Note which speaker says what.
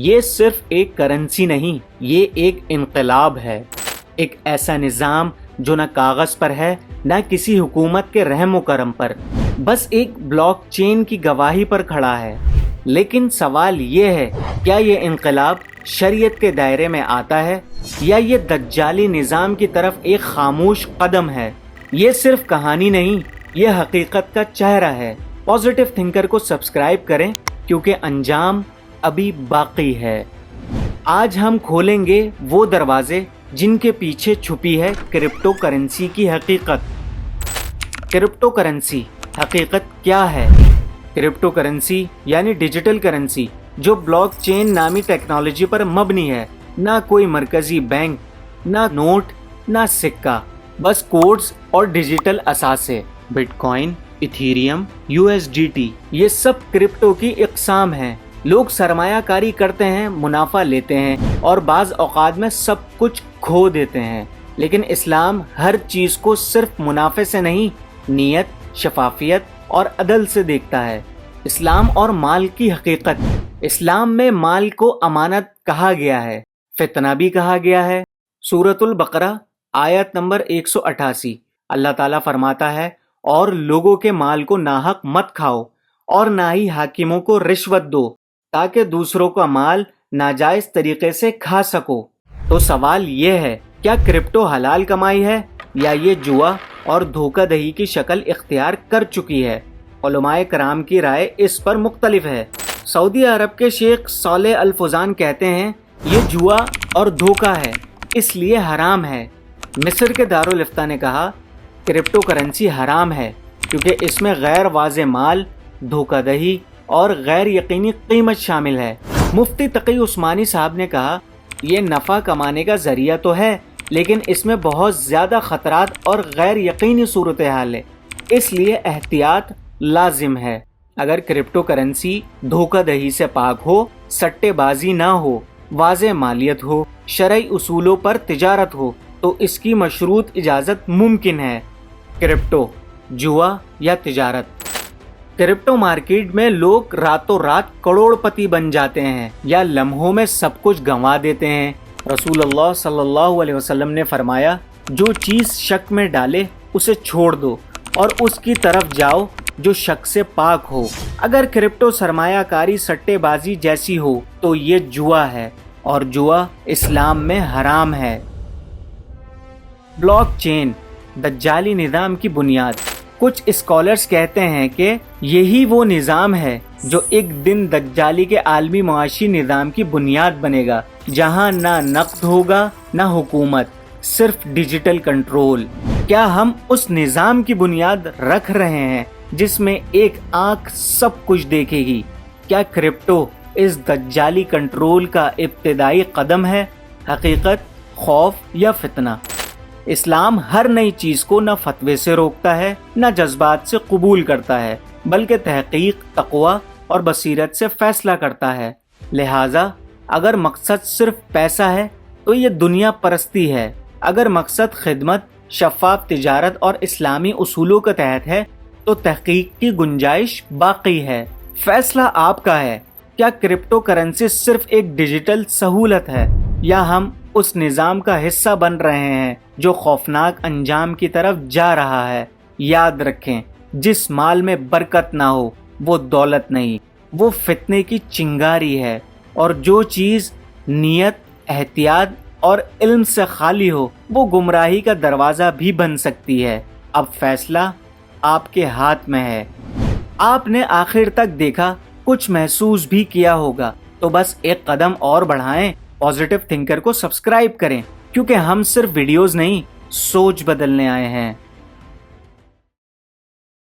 Speaker 1: یہ صرف ایک کرنسی نہیں، یہ ایک انقلاب ہے، ایک ایسا نظام جو نہ کاغذ پر ہے نہ کسی حکومت کے رحم و کرم پر، بس ایک بلاک چین کی گواہی پر کھڑا ہے۔ لیکن سوال یہ ہے، کیا یہ انقلاب شریعت کے دائرے میں آتا ہے یا یہ دجالی نظام کی طرف ایک خاموش قدم ہے؟ یہ صرف کہانی نہیں، یہ حقیقت کا چہرہ ہے۔ پازیٹیو تھنکر کو سبسکرائب کریں کیونکہ انجام ابھی باقی ہے۔ آج ہم کھولیں گے وہ دروازے جن کے پیچھے چھپی ہے کرپٹو کرنسی کی حقیقت۔ کرپٹو کرنسی حقیقت کیا ہے؟ کرپٹو کرنسی یعنی ڈیجیٹل کرنسی جو بلاک چین نامی ٹیکنالوجی پر مبنی ہے، نہ کوئی مرکزی بینک، نہ نوٹ، نہ سکہ، بس کوڈز اور ڈیجیٹل اثاثے۔ بٹ کوائن، ایتھیریم، USDT، یہ سب کرپٹو کی اقسام ہیں۔ لوگ سرمایہ کاری کرتے ہیں، منافع لیتے ہیں اور بعض اوقات میں سب کچھ کھو دیتے ہیں۔ لیکن اسلام ہر چیز کو صرف منافع سے نہیں، نیت، شفافیت اور عدل سے دیکھتا ہے۔ اسلام اور مال کی حقیقت۔ اسلام میں مال کو امانت کہا گیا ہے، فتنہ بھی کہا گیا ہے۔ سورۃ البقرہ آیت نمبر 188، اللہ تعالیٰ فرماتا ہے، اور لوگوں کے مال کو ناحق مت کھاؤ اور نہ ہی حاکموں کو رشوت دو تاکہ دوسروں کا مال ناجائز طریقے سے کھا سکو۔ تو سوال یہ ہے، کیا کرپٹو حلال کمائی ہے یا یہ جوا اور دھوکہ دہی کی شکل اختیار کر چکی ہے؟ علماء کرام کی رائے اس پر مختلف ہے۔ سعودی عرب کے شیخ صالح الفوزان کہتے ہیں یہ جوا اور دھوکہ ہے، اس لیے حرام ہے۔ مصر کے دارالفتہ نے کہا کرپٹو کرنسی حرام ہے کیونکہ اس میں غیر واضح مال، دھوکہ دہی اور غیر یقینی قیمت شامل ہے۔ مفتی تقی عثمانی صاحب نے کہا یہ نفع کمانے کا ذریعہ تو ہے لیکن اس میں بہت زیادہ خطرات اور غیر یقینی صورتحال ہے، اس لیے احتیاط لازم ہے۔ اگر کرپٹو کرنسی دھوکہ دہی سے پاک ہو، سٹے بازی نہ ہو، واضح مالیت ہو، شرعی اصولوں پر تجارت ہو تو اس کی مشروط اجازت ممکن ہے۔ کرپٹو، جوا یا تجارت۔ کرپٹو مارکیٹ میں لوگ راتوں رات کروڑ پتی بن جاتے ہیں یا لمحوں میں سب کچھ گنوا دیتے ہیں۔ رسول اللہ صلی اللہ علیہ وسلم نے فرمایا، جو چیز شک میں ڈالے اسے چھوڑ دو اور اس کی طرف جاؤ جو شک سے پاک ہو۔ اگر کرپٹو سرمایہ کاری سٹے بازی جیسی ہو تو یہ جوا ہے اور جوا اسلام میں حرام ہے۔ بلاک چین، دجالی نظام کی بنیاد۔ کچھ اسکالرز کہتے ہیں کہ یہی وہ نظام ہے جو ایک دن دجالی کے عالمی معاشی نظام کی بنیاد بنے گا، جہاں نہ نقد ہوگا نہ حکومت، صرف ڈیجیٹل کنٹرول۔ کیا ہم اس نظام کی بنیاد رکھ رہے ہیں جس میں ایک آنکھ سب کچھ دیکھے گی؟ کیا کرپٹو اس دجالی کنٹرول کا ابتدائی قدم ہے؟ حقیقت، خوف یا فتنہ؟ اسلام ہر نئی چیز کو نہ فتوے سے روکتا ہے نہ جذبات سے قبول کرتا ہے، بلکہ تحقیق، تقوی اور بصیرت سے فیصلہ کرتا ہے۔ لہٰذا اگر مقصد صرف پیسہ ہے تو یہ دنیا پرستی ہے، اگر مقصد خدمت، شفاف تجارت اور اسلامی اصولوں کے تحت ہے تو تحقیق کی گنجائش باقی ہے۔ فیصلہ آپ کا ہے، کیا کرپٹو کرنسی صرف ایک ڈیجیٹل سہولت ہے یا ہم اس نظام کا حصہ بن رہے ہیں جو خوفناک انجام کی طرف جا رہا ہے؟ یاد رکھیں، جس مال میں برکت نہ ہو وہ دولت نہیں، وہ فتنے کی چنگاری ہے، اور جو چیز نیت، احتیاط اور علم سے خالی ہو وہ گمراہی کا دروازہ بھی بن سکتی ہے۔ اب فیصلہ آپ کے ہاتھ میں ہے۔ آپ نے آخر تک دیکھا، کچھ محسوس بھی کیا ہوگا، تو بس ایک قدم اور بڑھائیں، پازیٹیو تھنکر کو سبسکرائب کریں، کیونکہ ہم صرف ویڈیوز نہیں، سوچ بدلنے آئے ہیں۔